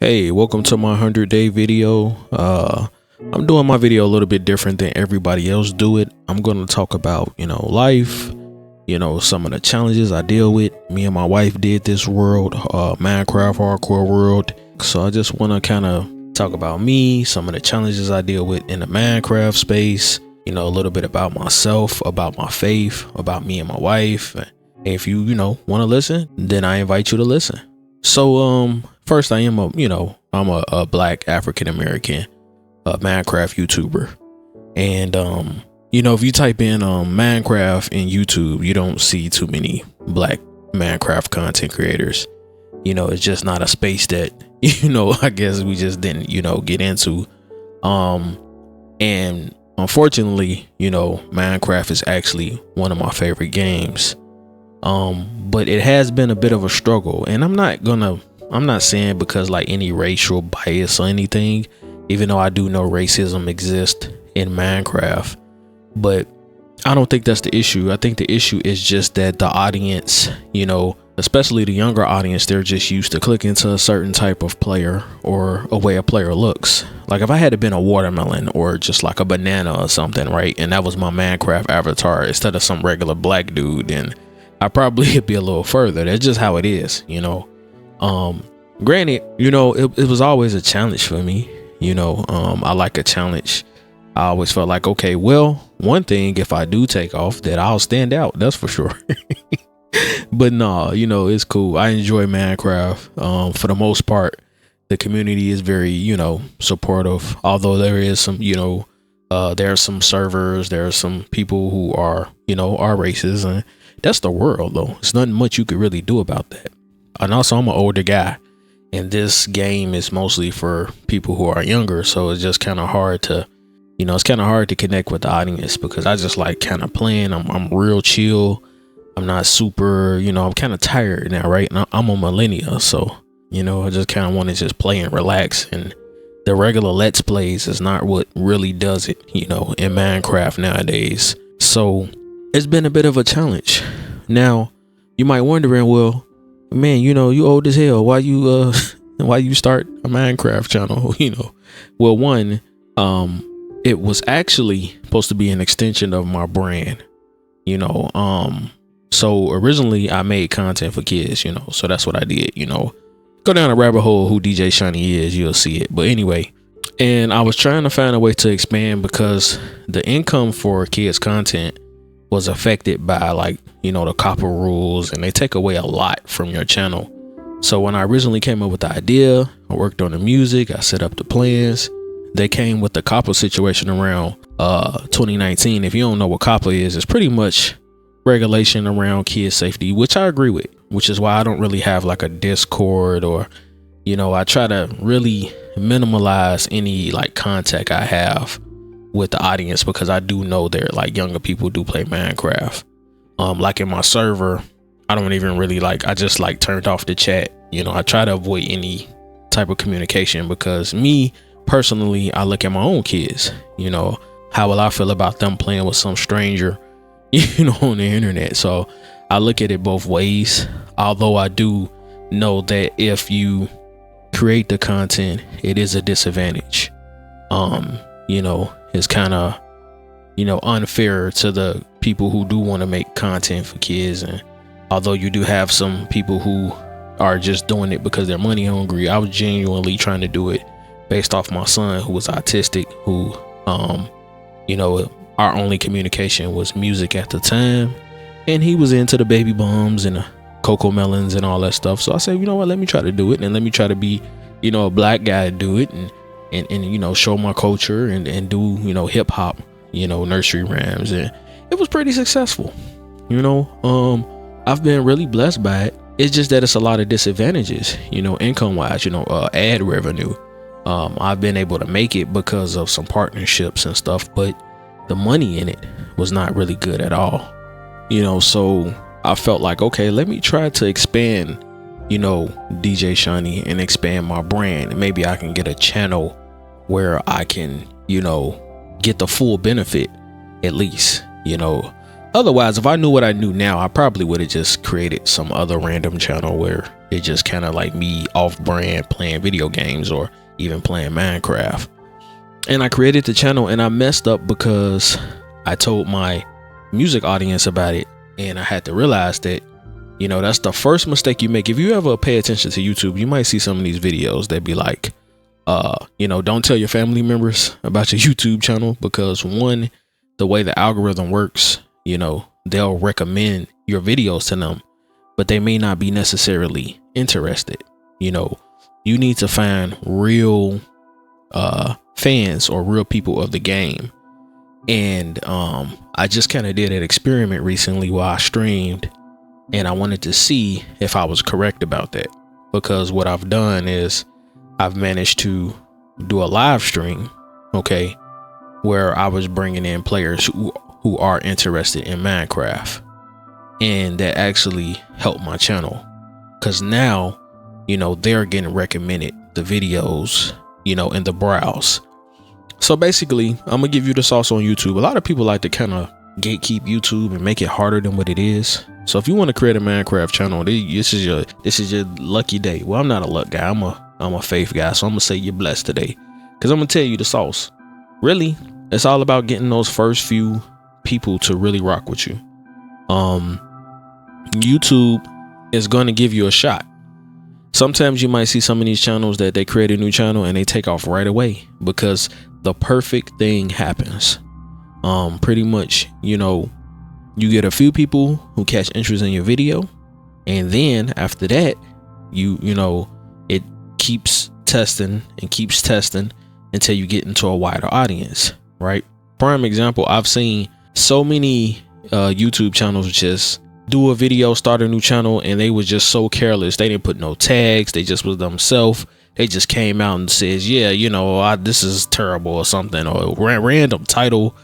Hey, welcome to my 100-day video. I'm doing my video a little bit different than everybody else do it. I'm going to talk about, life, some of the challenges I deal with. Me and my wife did this world, Minecraft hardcore world. So I just want to kind of talk about me, some of the challenges I deal with in the Minecraft space, a little bit about myself, about my faith, about me and my wife. And if you, want to listen, then I invite you to listen. So, first, I'm a black African-American Minecraft YouTuber. And, if you type in Minecraft in YouTube, you don't see too many black Minecraft content creators. It's just not a space that, I guess we just didn't, get into. And unfortunately, Minecraft is actually one of my favorite games. But it has been a bit of a struggle, and I'm not saying because like any racial bias or anything, even though I do know racism exists in Minecraft, but I don't think that's the issue. I think the issue is just that the audience, especially the younger audience, they're just used to clicking to a certain type of player or a way a player looks. Like if I had been a watermelon or just like a banana or something, right? And that was my Minecraft avatar instead of some regular black dude, then I probably be a little further. That's just how it is, granted, it was always a challenge for me. I like a challenge. I always felt like, okay, well, one thing, if I do take off, that I'll stand out. That's for sure. But no, it's cool. I enjoy Minecraft. For the most part, the community is very, supportive. Although there is some, there are some servers, there are some people who are, are racist, and that's the world, though. It's nothing much you could really do about that. And also, I'm an older guy, and this game is mostly for people who are younger. So it's just kind of hard to, connect with the audience because I just like kind of playing. I'm real chill. I'm not super, I'm kind of tired now, right? And I'm a millennial, so I just kind of want to just play and relax. And the regular Let's Plays is not what really does it, in Minecraft nowadays. So it's been a bit of a challenge. Now, you might wondering, well, man, you old as hell. Why you start a Minecraft channel? Well, one, it was actually supposed to be an extension of my brand. So originally I made content for kids, so that's what I did. Go down a rabbit hole who DJ Shawnee is, you'll see it. But anyway, and I was trying to find a way to expand because the income for kids content was affected by the copper rules, and they take away a lot from your channel. So when I originally came up with the idea, I worked on the music, I set up the plans. They came with the copper situation around 2019. If you don't know what copper is, it's pretty much regulation around kid safety, which I agree with, which is why I don't really have like a Discord or, I try to really minimalize any contact I have with the audience because I do know there younger people do play Minecraft. Like in my server, I don't even really I just turned off the chat. I try to avoid any type of communication because me personally, I look at my own kids, how will I feel about them playing with some stranger, on the internet? So I look at it both ways, although I do know that if you create the content, it is a disadvantage. It's kind of, unfair to the people who do want to make content for kids. And although you do have some people who are just doing it because they're money hungry, I was genuinely trying to do it based off my son who was autistic, who, our only communication was music at the time. And he was into the baby bums and the cocoa melons and all that stuff. So I said, let me try to do it. And let me try to be, a black guy to do it and show my culture and do, hip hop, nursery rhymes. And it was pretty successful. I've been really blessed by it. It's just that it's a lot of disadvantages, income wise, ad revenue. I've been able to make it because of some partnerships and stuff, but the money in it was not really good at all. So I felt like, okay, let me try to expand, DJ Shawnee and expand my brand. And maybe I can get a channel where I can, get the full benefit at least, Otherwise, if I knew what I knew now, I probably would have just created some other random channel where it just kind of like me off brand playing video games or even playing Minecraft. And I created the channel and I messed up because I told my music audience about it, and I had to realize that, you know, that's the first mistake you make. If you ever pay attention to YouTube, you might see some of these videos that be like, you know, don't tell your family members about your YouTube channel, because one, the way the algorithm works, you know, they'll recommend your videos to them, but they may not be necessarily interested. You know, you need to find real fans or real people of the game. And I just kind of did an experiment recently while I streamed, and I wanted to see if I was correct about that, because what I've done is I've managed to do a live stream, okay, where I was bringing in players who are interested in Minecraft, and that actually helped my channel, because now, you know, they're getting recommended the videos, you know, in the browse. So basically, I'm gonna give you the sauce on YouTube. A lot of people like to kind of gatekeep YouTube and make it harder than what it is. So if you want to create a Minecraft channel, this is your lucky day. Well, I'm not a luck guy. I'm a faith guy. So I'm gonna say you're blessed today, because I'm gonna tell you the sauce. Really, it's all about getting those first few people to really rock with you. YouTube is going to give you a shot. Sometimes you might see some of these channels that they create a new channel and they take off right away because the perfect thing happens. Pretty much, you know, you get a few people who catch interest in your video, and then after that, you know, it keeps testing and keeps testing until you get into a wider audience, right? Prime example, I've seen so many YouTube channels just do a video, start a new channel, and they was just so careless. They didn't put no tags. They just was themselves. They just came out and says, yeah, you know, this is terrible or something, or random title,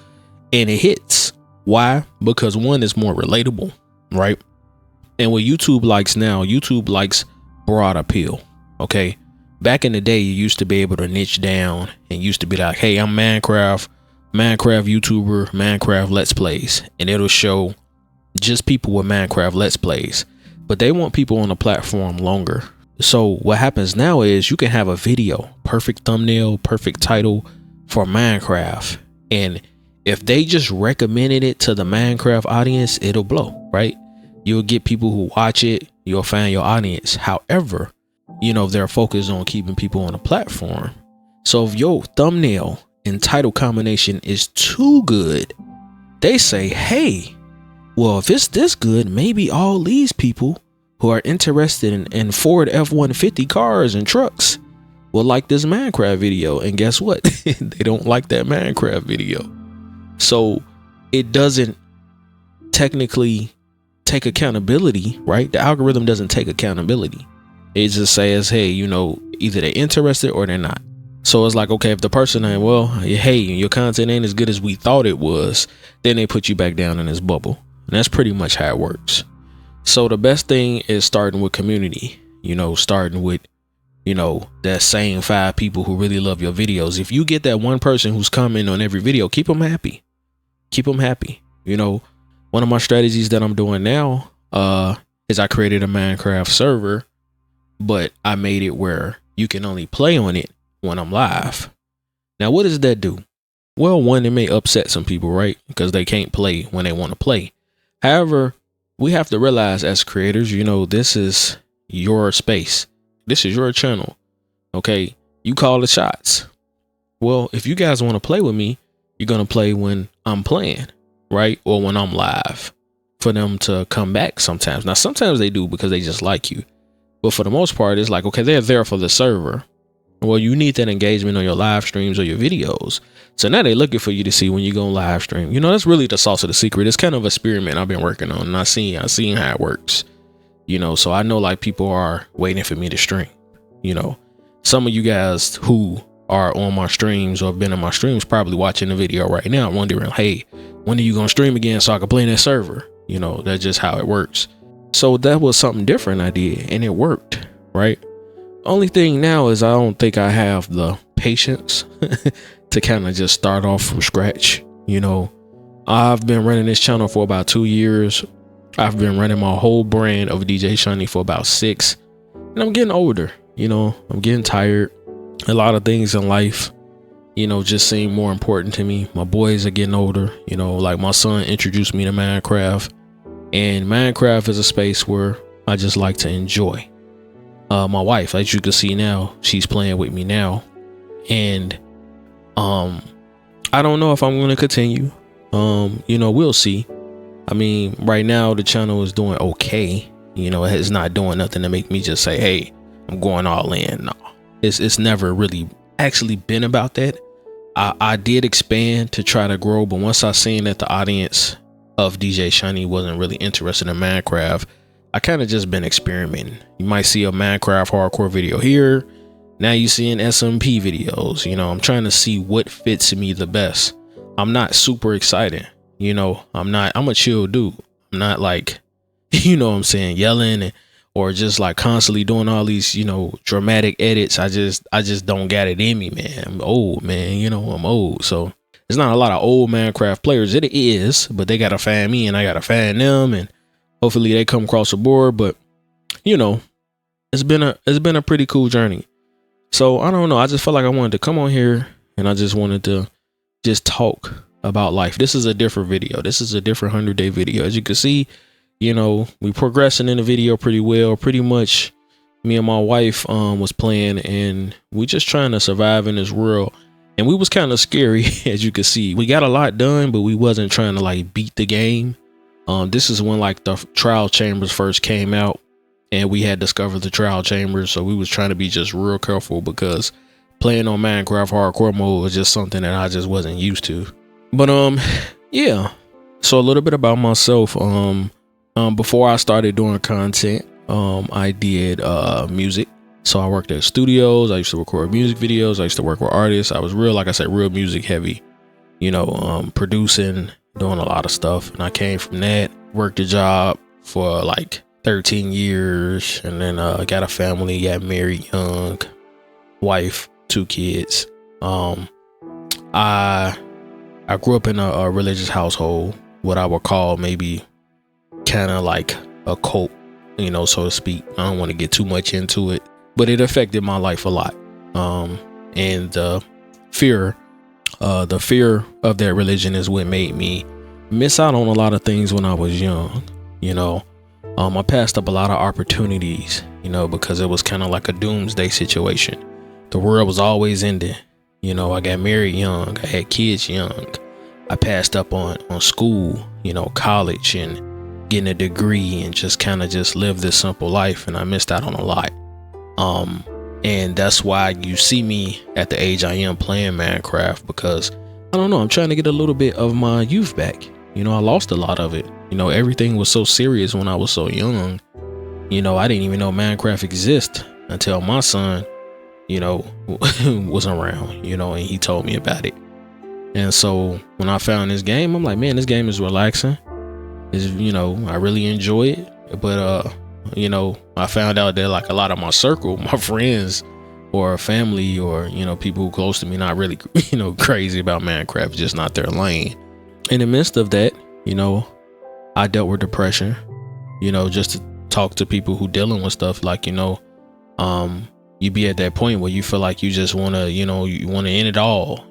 and it hits. Why? Because one is more relatable, right? And what YouTube likes now, YouTube likes broad appeal. Okay. Back in the day, you used to be able to niche down and used to be like, hey, I'm Minecraft YouTuber, Minecraft Let's Plays, and it'll show just people with Minecraft Let's Plays. But they want people on the platform longer. So what happens now is you can have a video, perfect thumbnail, perfect title for Minecraft, and if they just recommended it to the Minecraft audience, it'll blow, right? You'll get people who watch it. You'll find your audience. However, you know, they're focused on keeping people on the platform. So if your thumbnail and title combination is too good, they say, hey, well, if it's this good, maybe all these people who are interested in Ford F-150 cars and trucks will like this Minecraft video. And guess what? They don't like that Minecraft video. So it doesn't technically take accountability, right? The algorithm doesn't take accountability. It just says, hey, you know, either they're interested or they're not. So it's like, okay, if the person ain't, well, hey, your content ain't as good as we thought it was, then they put you back down in this bubble. And that's pretty much how it works. So the best thing is starting with community, you know, starting with, you know, that same 5 people who really love your videos. If you get that one person who's commenting on every video, keep them happy. Keep them happy. You know, one of my strategies that I'm doing now is I created a Minecraft server, but I made it where you can only play on it when I'm live. Now, what does that do? Well, one, it may upset some people, right? Because they can't play when they want to play. However, we have to realize as creators, you know, this is your space. This is your channel. Okay. You call the shots. Well, if you guys want to play with me, you're going to play when I'm playing, right? Or when I'm live, for them to come back sometimes. Now, sometimes they do because they just like you. But for the most part, it's like, okay, they're there for the server. Well, you need that engagement on your live streams or your videos. So now they're looking for you to see when you go live stream. You know, that's really the sauce of the secret. It's kind of an experiment I've been working on, and I've seen how it works. You know, so I know like people are waiting for me to stream. You know, some of you guys who are on my streams or have been in my streams probably watching the video right now wondering, hey, when are you gonna stream again so I can play in that server? You know, that's just how it works. So that was something different I did, and it worked, right? Only thing now is I don't think I have the patience to kind of just start off from scratch. You know, I've been running this channel for about 2 years. I've been running my whole brand of DJ Shawnee for about 6. And I'm getting older, I'm getting tired. A lot of things in life, just seem more important to me. My boys are getting older, like my son introduced me to Minecraft, and Minecraft is a space where I just like to enjoy. My wife, as you can see now, she's playing with me now. And I don't know if I'm going to continue. We'll see. I mean, right now the channel is doing okay. It's not doing nothing to make me just say, hey, I'm going all in. No, it's never really actually been about that. I did expand to try to grow, but once I seen that the audience of DJ Shawnee wasn't really interested in Minecraft, I kind of just been experimenting. You might see a Minecraft hardcore video here. Now you seeing SMP videos. I'm trying to see what fits me the best. I'm not super excited. I'm a chill dude. I'm not like, what I'm saying, yelling or just like constantly doing all these, dramatic edits. I just don't got it in me, man. I'm old, man. I'm old. So there's not a lot of old Minecraft players. It is, but they got to find me and I got to find them, and hopefully they come across the board. But it's been a pretty cool journey. So I don't know. I just felt like I wanted to come on here and I just wanted to just talk about life. This is a different video. This is a different 100-day video. As you can see, we progressing in the video pretty well. Pretty much me and my wife was playing, and we just trying to survive in this world. And we was kind of scary, as you can see. We got a lot done, but we wasn't trying to like beat the game. This is when like the trial chambers first came out, and we had discovered the trial chambers. So we was trying to be just real careful, because playing on Minecraft hardcore mode was just something that I just wasn't used to. But yeah. So a little bit about myself. Before I started doing content, I did music. So I worked at studios. I used to record music videos. I used to work with artists. I was real music heavy, producing, doing a lot of stuff. And I came from that, worked a job for like 13 years, and then got a family, got married young, wife, 2 kids. I grew up in a religious household, what I would call maybe kind of like a cult, so to speak. I don't want to get too much into it, but it affected my life a lot. And the fear of that religion is what made me miss out on a lot of things when I was young. I passed up a lot of opportunities, because it was kind of like a doomsday situation. The world was always ending. I got married young. I had kids young. I passed up on school, college, and getting a degree, and just kind of just live this simple life. And I missed out on a lot. And that's why you see me at the age I am playing Minecraft, because I don't know, I'm trying to get a little bit of my youth back. I lost a lot of it. Everything was so serious when I was so young. I didn't even know Minecraft existed until my son, was around, and he told me about it. And so when I found this game, I'm like, man, this game is relaxing. I really enjoy it. But, I found out that like a lot of my circle, my friends or family or, people who close to me, not really, crazy about Minecraft, just not their lane. In the midst of that, I dealt with depression, just to talk to people who dealing with stuff like, you be at that point where you feel like you just want to, you want to end it all.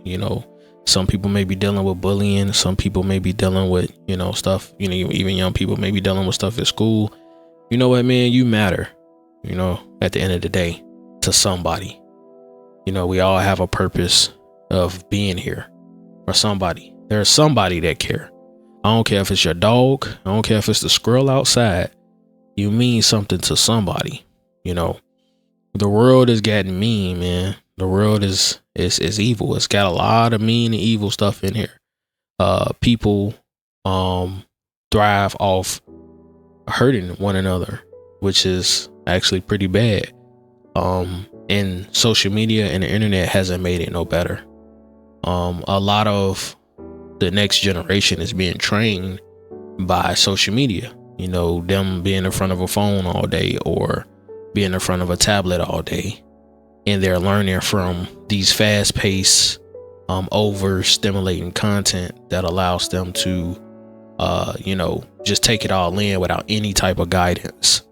Some people may be dealing with bullying. Some people may be dealing with, stuff, even young people may be dealing with stuff at school. You know what, man? You matter, at the end of the day, to somebody. We all have a purpose of being here for somebody. There's somebody that care. I don't care if it's your dog. I don't care if it's the squirrel outside. You mean something to somebody. The world is getting mean, man. The world is evil. It's got a lot of mean and evil stuff in here. People thrive off hurting one another, which is actually pretty bad. And social media and the internet hasn't made it no better. A lot of the next generation is being trained by social media. Them being in front of a phone all day or being in front of a tablet all day, and they're learning from these fast-paced over stimulating content that allows them to just take it all in without any type of guidance.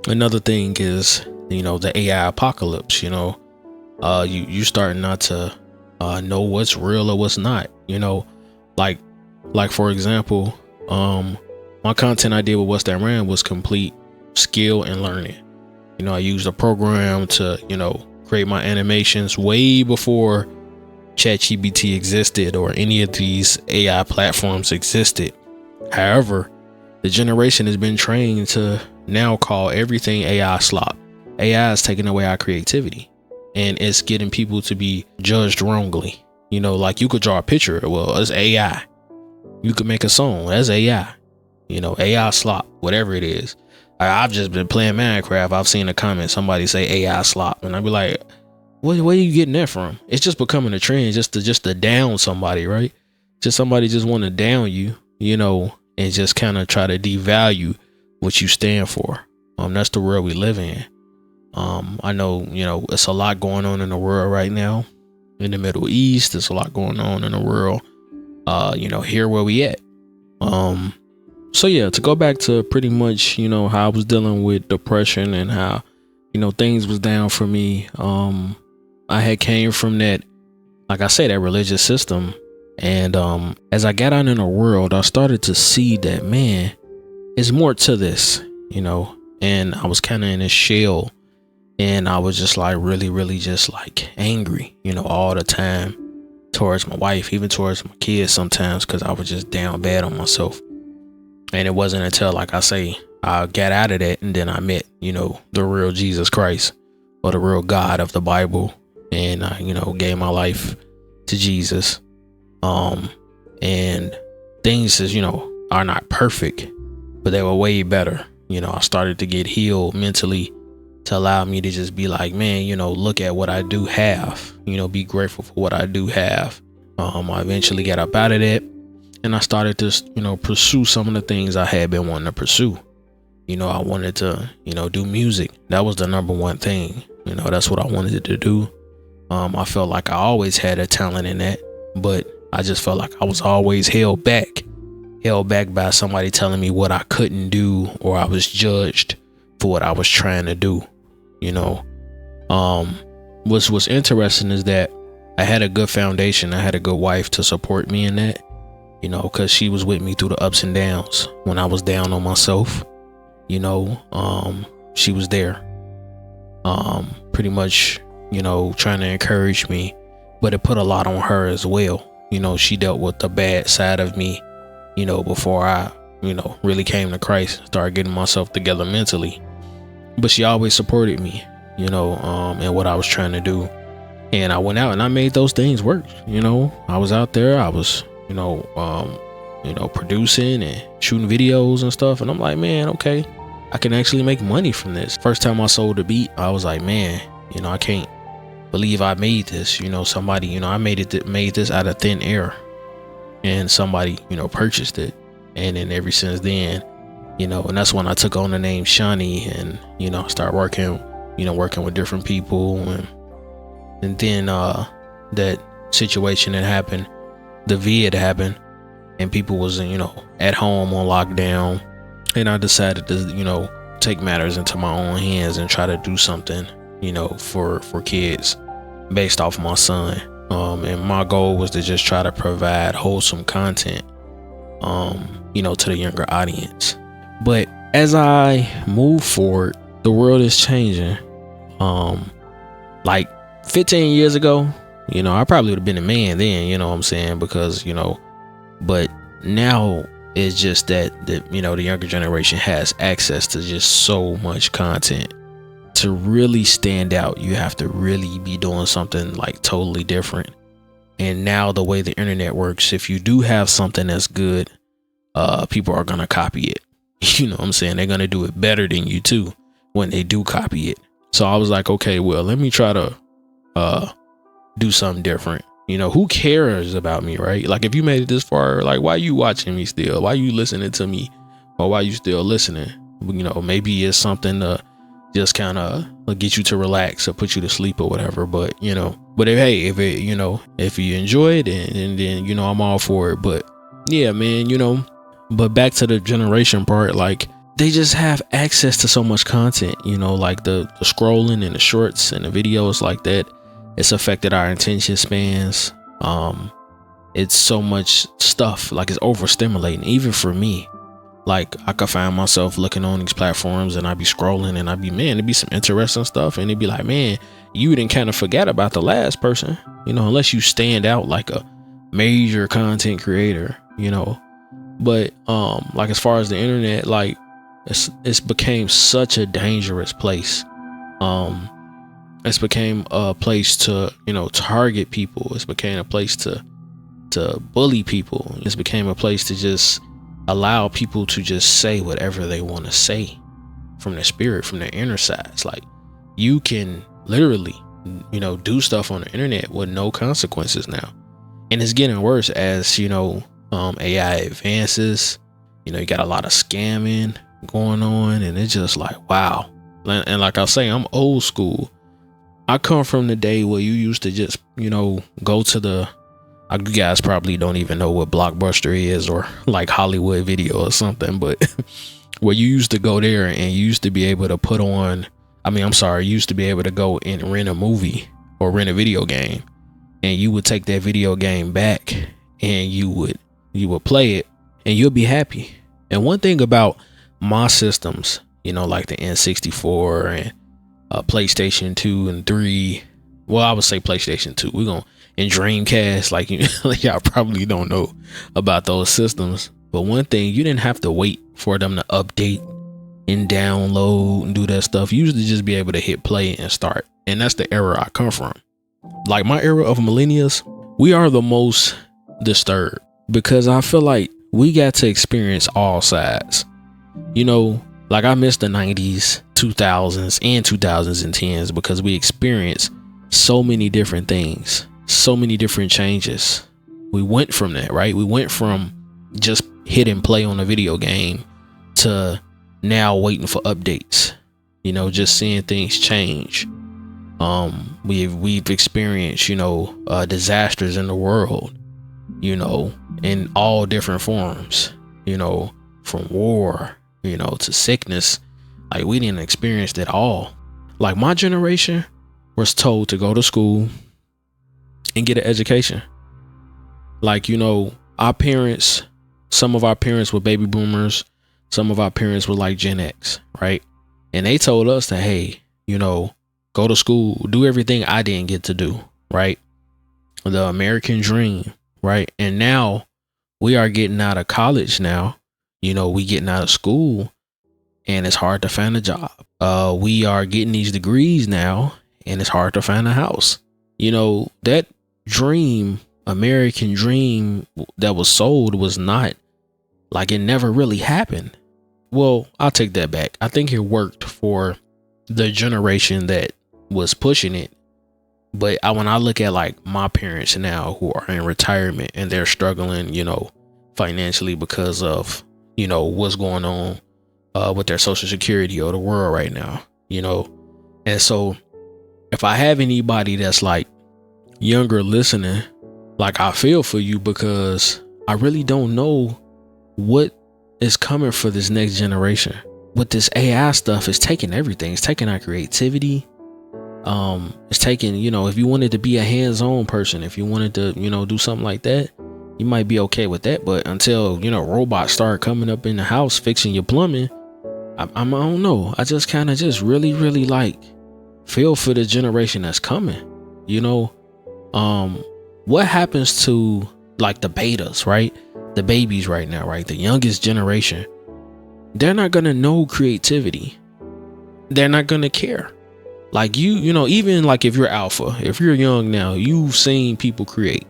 Another thing is, the AI apocalypse. You starting not to know what's real or what's not. Like for example, my content I did with What's That Ran was complete skill and learning. I used a program to create my animations way before ChatGPT existed or any of these AI platforms existed. However, the generation has been trained to now call everything AI slop. AI is taking away our creativity, and it's getting people to be judged wrongly. Like you could draw a picture, well, it's AI. You could make a song, that's AI. AI slop, whatever it is. I've just been playing Minecraft. I've seen a comment, somebody say AI slop, and I'd be like, where are you getting that from? It's just becoming a trend just to down somebody, right? Somebody just want to down you, and just kind of try to devalue what you stand for. That's the world we live in. I know, it's a lot going on in the world right now. In the Middle East, there's a lot going on in the world. Here where we at. So yeah, to go back to pretty much, how I was dealing with depression and how, things was down for me. I had came from that, like I say, that religious system. And as I got out in the world, I started to see that, man, it's more to this, and I was kind of in a shell, and I was just like really just like angry, all the time towards my wife, even towards my kids sometimes, because I was just down bad on myself. And it wasn't until, like I say, I got out of that and then I met, the real Jesus Christ or the real God of the Bible. And I, gave my life to Jesus. And things is, are not perfect, but they were way better. I started to get healed mentally to allow me to just be like, man, look at what I do have, be grateful for what I do have. I eventually got up out of that. And I started to, pursue some of the things I had been wanting to pursue. I wanted to, do music. That was the number one thing. That's what I wanted to do. I felt like I always had a talent in that, but I just felt like I was always held back by somebody telling me what I couldn't do, or I was judged for what I was trying to do. What's interesting is that I had a good foundation. I had a good wife to support me in that. Because she was with me through the ups and downs when I was down on myself. She was there, pretty much, trying to encourage me, but it put a lot on her as well. She dealt with the bad side of me, before I, really came to Christ, started getting myself together mentally. But she always supported me, and what I was trying to do. And I went out and I made those things work. I was out there, I was, producing and shooting videos and stuff. And I'm like, man, okay, I can actually make money from this. First time I sold a beat, I was like, man, I can't believe I made this. Somebody, I made this out of thin air, and somebody, purchased it. And then ever since then, and that's when I took on the name Shawnee, and, start working with different people. And then, that situation that happened, the vid happened, and people was, at home on lockdown, and I decided to, take matters into my own hands and try to do something, for kids based off my son. And my goal was to just try to provide wholesome content, to the younger audience. But as I move forward, the world is changing. Like 15 years ago, I probably would have been a man then, what I'm saying? Because, but now it's just that the younger generation has access to just so much content. To really stand out, you have to really be doing something like totally different. And now the way the internet works, if you do have something that's good, people are going to copy it. What I'm saying? They're going to do it better than you too when they do copy it. So I was like, okay, well, let me try to do something different. Who cares about me, right? Like, if you made it this far, like, why you watching me still? Why you listening to me? Or why you still listening? Maybe it's something to just kind of get you to relax or put you to sleep or whatever. But if you enjoy it, and then I'm all for it. But yeah, man, but back to the generation part, like they just have access to so much content, like the scrolling and the shorts and the videos like that. It's affected our attention spans. It's so much stuff, like it's overstimulating, even for me. Like I could find myself looking on these platforms and I'd be scrolling and I'd be, man, it'd be some interesting stuff. And it'd be like, man, you didn't kind of forget about the last person, unless you stand out like a major content creator, But like as far as the internet, like it's became such a dangerous place. It's became a place to, target people. It's became a place to bully people. It's became a place to just allow people to just say whatever they want to say from their spirit, from their inner sides. Like you can literally, do stuff on the internet with no consequences now. And it's getting worse as, AI advances. You got a lot of scamming going on, and it's just like, wow. And like I say, I'm old school. I come from the day where you used to just, go to you guys probably don't even know what Blockbuster is, or like Hollywood Video or something, but where you used to go there and you used to be able to you used to be able to go and rent a movie or rent a video game, and you would take that video game back and you would play it and you'll be happy. And one thing about my systems, like the N64 and PlayStation 2 and 3, well, I would say PlayStation 2, and Dreamcast, like y'all probably don't know about those systems. But one thing, you didn't have to wait for them to update and download and do that stuff. You used to just be able to hit play and start. And that's the era I come from. Like my era of millennials, we are the most disturbed because I feel like we got to experience all sides. Like I miss the 90s, 2000s and 2010s because we experienced so many different things, so many different changes. We went from that, right? We went from just hit and play on a video game to now waiting for updates, just seeing things change. We've experienced, disasters in the world, in all different forms, from war, to sickness. Like we didn't experience it all. Like my generation was told to go to school and get an education. Like, our parents, some of our parents were baby boomers. Some of our parents were like Gen X, right? And they told us that, hey, go to school, do everything I didn't get to do, right? The American dream, right? And now we are getting out of college now. We getting out of school and it's hard to find a job. We are getting these degrees now and it's hard to find a house. That dream, American dream that was sold was not like, it never really happened. Well, I'll take that back. I think it worked for the generation that was pushing it. But when I look at like my parents now who are in retirement and they're struggling, financially because of, what's going on with their Social Security or the world right now, And so if I have anybody that's like younger listening, like I feel for you because I really don't know what is coming for this next generation. With this AI stuff, it's taking everything. It's taking our creativity. It's taking, if you wanted to be a hands-on person, if you wanted to, do something like that, you might be okay with that. But until, robots start coming up in the house fixing your plumbing, I don't know. I just kind of just really, really like feel for the generation that's coming. What happens to like the betas, right? The babies right now, right? The youngest generation, they're not going to know creativity. They're not going to care. Like even like if you're alpha, if you're young now, you've seen people create.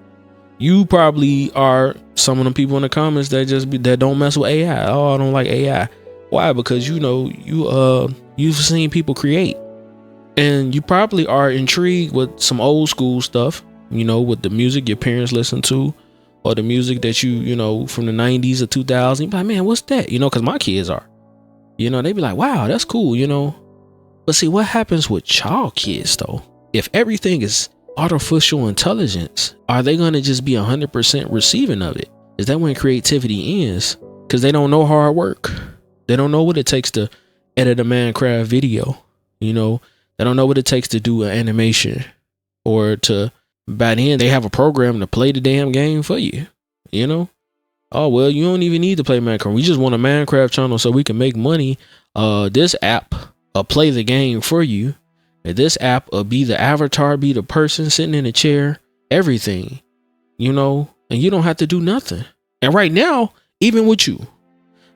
You probably are some of them people in the comments that don't mess with AI. Oh, I don't like AI. Why? Because you've seen people create, and you probably are intrigued with some old school stuff. With the music your parents listen to, or the music that from the 90s or 2000s. You be like, man, what's that? Because my kids are. They be like, wow, that's cool. But see, what happens with y'all kids though? If everything is artificial intelligence, are they going to just be 100% receiving of it? Is that when creativity ends? Because they don't know hard work. They don't know what it takes to edit a Minecraft video. You know, they don't know what it takes to do an animation, or to, by then they have a program to play the damn game for you. You know, oh, well, you don't even need to play Minecraft. We just want a Minecraft channel so we can make money. This app will play the game for you. And this app will be the avatar, be the person sitting in a chair, everything, you know, and you don't have to do nothing. And right now, even with you,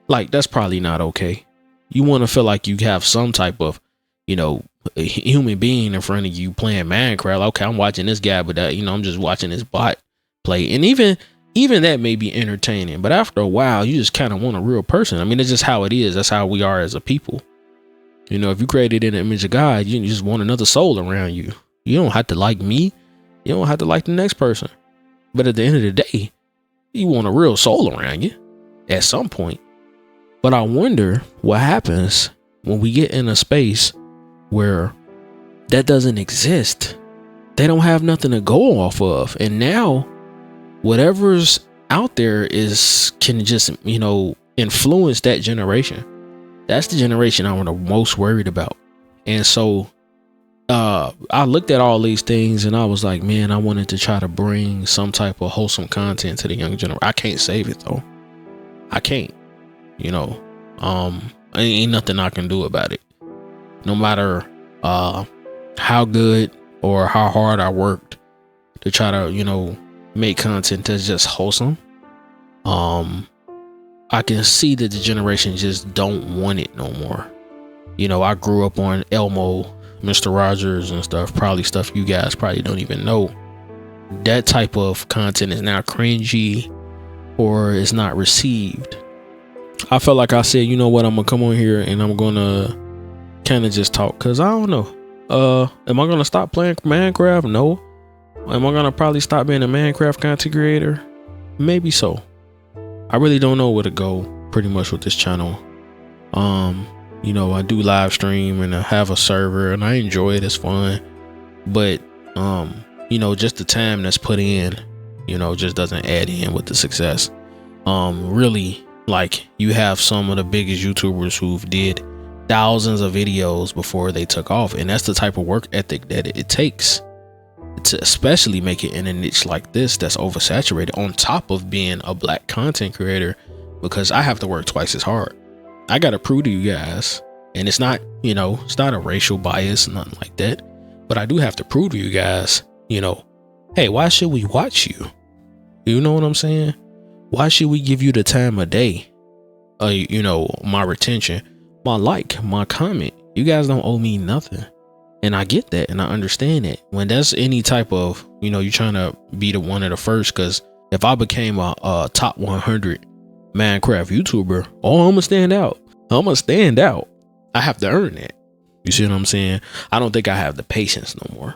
like, that's probably not okay. You want to feel like you have some type of, you know, a human being in front of you playing Minecraft. Okay, I'm watching this guy, but you know, I'm just watching this bot play. And even that may be entertaining, but after a while, you just kind of want a real person. I mean, it's just how it is. That's how we are as a people. You know, if you created in the image of God, you just want another soul around you. You don't have to like me. You don't have to like the next person. But at the end of the day, you want a real soul around you at some point. But I wonder what happens when we get in a space where that doesn't exist. They don't have nothing to go off of. And now whatever's out there can just, you know, influence that generation. That's the generation I'm the most worried about. And so I looked at all these things and I was like, man, I wanted to try to bring some type of wholesome content to the young generation. I can't save it though. I can't, you know, ain't nothing I can do about it. No matter how good or how hard I worked to try to, you know, make content that's just wholesome. I can see that the generation just don't want it no more. You know, I grew up on Elmo, Mr. Rogers and stuff, probably stuff you guys probably don't even know. That type of content is now cringy or is not received. I felt like I said, you know what, I'm gonna come on here and I'm gonna kind of just talk, because I don't know. Am I gonna stop playing Minecraft? No. Am I gonna probably stop being a Minecraft content creator? Maybe so. I really don't know where to go pretty much with this channel. You know, I do live stream and I have a server and I enjoy it. It's fun. But, you know, just the time that's put in, you know, just doesn't add in with the success. Really, like, you have some of the biggest YouTubers who've did thousands of videos before they took off. And that's the type of work ethic that it takes to especially make it in a niche like this that's oversaturated, on top of being a black content creator, because I have to work twice as hard. I got to prove to you guys, and it's not, you know, it's not a racial bias, nothing like that, but I do have to prove to you guys, you know, hey, why should we watch you? You know what I'm saying? Why should we give you the time of day? You know, my retention, my like, my comment. You guys don't owe me nothing. And I get that, and I understand it. When that's any type of, you know, you're trying to be the one of the first, because if I became a top 100 Minecraft YouTuber, oh, I'm gonna stand out. I'm gonna stand out. I have to earn that. You see what I'm saying? I don't think I have the patience no more.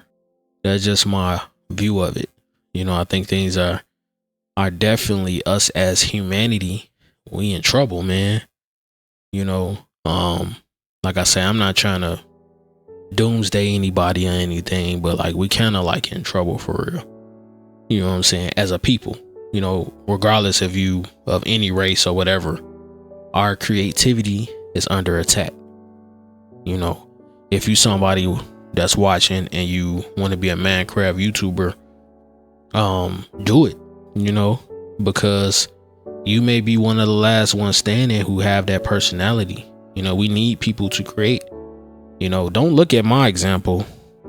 That's just my view of it. You know, I think things are definitely, us as humanity, we in trouble, man. You know, like I say, I'm not trying to doomsday anybody or anything, but like, we kind of like in trouble for real. You know what I'm saying? As a people, you know, regardless of you, of any race or whatever, our creativity is under attack. You know, if you somebody that's watching and you want to be a Minecraft YouTuber, do it, you know, because you may be one of the last ones standing who have that personality. You know, we need people to create. You know, don't look at my example.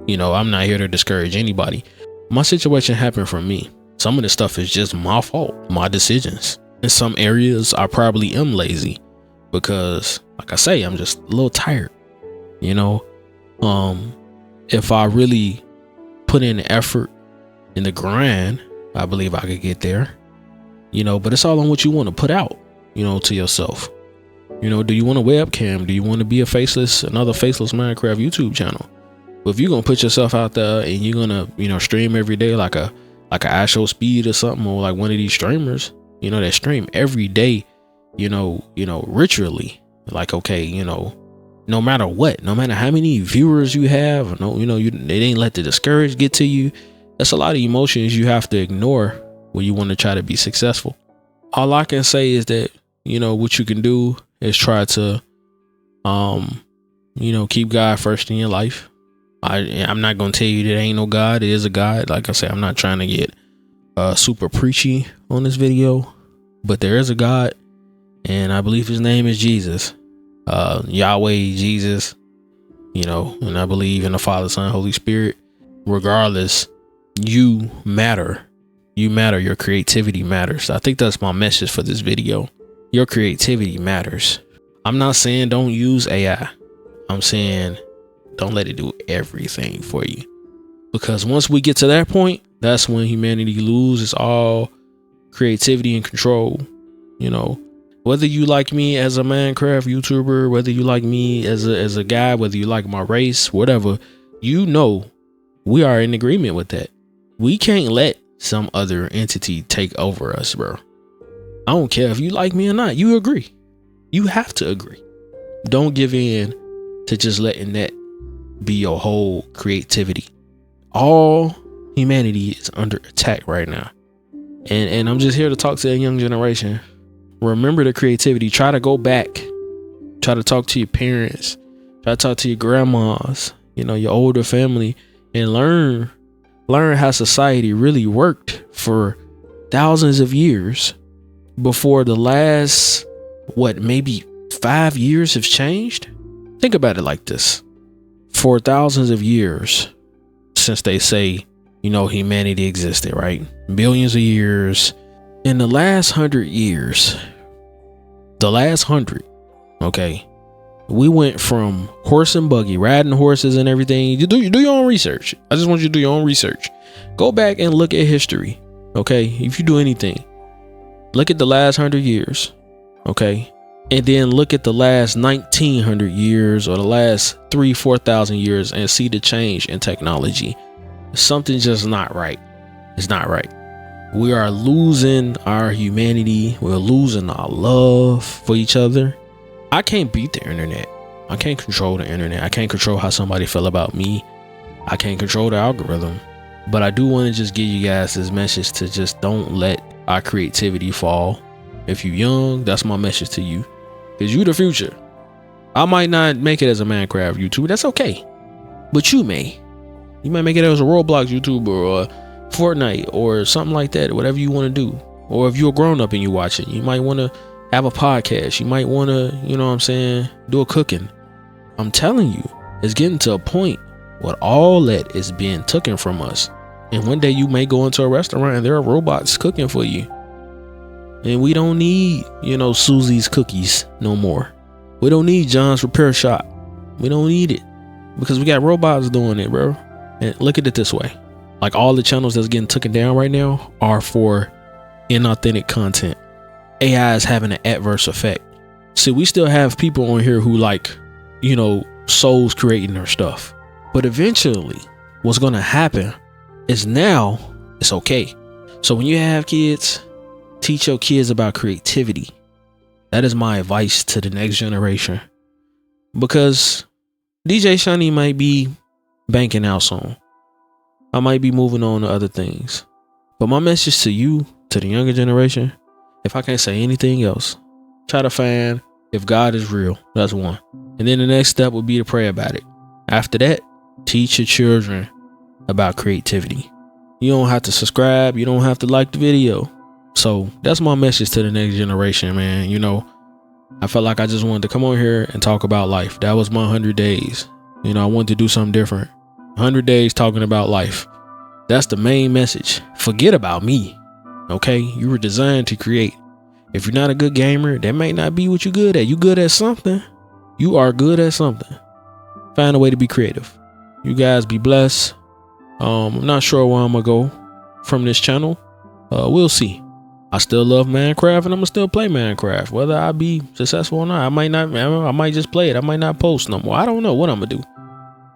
You know, I'm not here to discourage anybody. My situation happened from me. Some of the stuff is just my fault, my decisions. In some areas, I probably am lazy because, like I say, I'm just a little tired. You know, if I really put in the effort in the grind, I believe I could get there. You know, but it's all on what you want to put out, you know, to yourself. You know, do you want a webcam? Do you want to be another faceless Minecraft YouTube channel? But if you're going to put yourself out there and you're going to, you know, stream every day like a ISO Speed or something, or like one of these streamers, you know, that stream every day, you know, ritually, like, okay, you know, no matter what, no matter how many viewers you have, no, they ain't let the discourage get to you. That's a lot of emotions you have to ignore when you want to try to be successful. All I can say is that, what you can do is try to, keep God first in your life. I'm not going to tell you there ain't no God. There is a God. Like I said, I'm not trying to get super preachy on this video, but there is a God, and I believe his name is Jesus, Yahweh, Jesus, and I believe in the Father, Son, Holy Spirit. Regardless, you matter. You matter. Your creativity matters. I think that's my message for this video. Your creativity matters. I'm not saying don't use AI. I'm saying don't let it do everything for you. Because once we get to that point, that's when humanity loses all creativity and control. Whether you like me as a Minecraft YouTuber, whether you like me as a guy, whether you like my race, whatever, we are in agreement with that. We can't let some other entity take over us, bro. I don't care if you like me or not. You agree. You have to agree. Don't give in to just letting that be your whole creativity. All humanity is under attack right now. And I'm just here to talk to the young generation. Remember the creativity. Try to go back. Try to talk to your parents. Try to talk to your grandmas, your older family, and learn how society really worked for thousands of years before the last, maybe 5 years have changed. Think about it like this. For thousands of years, since they say, humanity existed, right? Billions of years. In the last 100 years, okay, we went from horse and buggy, riding horses and everything. You do your own research. I just want you to do your own research. Go back and look at history, okay? If you do anything, look at the last 100 years, okay? And then look at the last 1900 years or the last 4,000 years and see the change in technology. Something's just not right. It's not right. We are losing our humanity. We're losing our love for each other. I can't beat the internet. I can't control the internet. I can't control how somebody feel about me. I can't control the algorithm. But I do want to just give you guys this message to just don't let our creativity fall. If you're young, that's my message to you. Because you the future. I might not make it as a Minecraft YouTuber. That's okay. But you may. You might make it as a Roblox YouTuber or Fortnite or something like that. Whatever you want to do. Or if you're a grown up and you watch it, you might want to have a podcast. You might want to, do a cooking. I'm telling you, it's getting to a point where all that is being taken from us. And one day you may go into a restaurant and there are robots cooking for you. And we don't need, Susie's cookies no more. We don't need John's repair shop. We don't need it because we got robots doing it, bro. And look at it this way. Like all the channels that's getting taken down right now are for inauthentic content. AI is having an adverse effect. See, we still have people on here who souls creating their stuff. But eventually what's going to happen is now it's okay. So when you have kids, teach your kids about creativity. That is my advice to the next generation. Because DJ Shawnee might be banking out soon. I might be moving on to other things. But my message to you, to the younger generation, if I can't say anything else, try to find if God is real. That's one. And then the next step would be to pray about it. After that, teach your children about creativity. You don't have to subscribe. You don't have to like the video. So that's my message to the next generation, man. I felt like I just wanted to come on here and talk about life. That was my 100 days. I wanted to do something different. 100 days talking about life. That's the main message. Forget about me. Okay? You were designed to create. If you're not a good gamer, that might not be what you're good at. You good at something. You are good at something. Find a way to be creative. You guys be blessed. I'm not sure where I'm gonna go from this channel. We'll see. I still love Minecraft and I'm gonna still play Minecraft. Whether I be successful or not, I might just play it. I might not post no more. I don't know what I'm gonna do.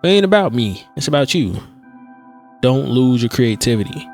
It ain't about me. It's about you. Don't lose your creativity.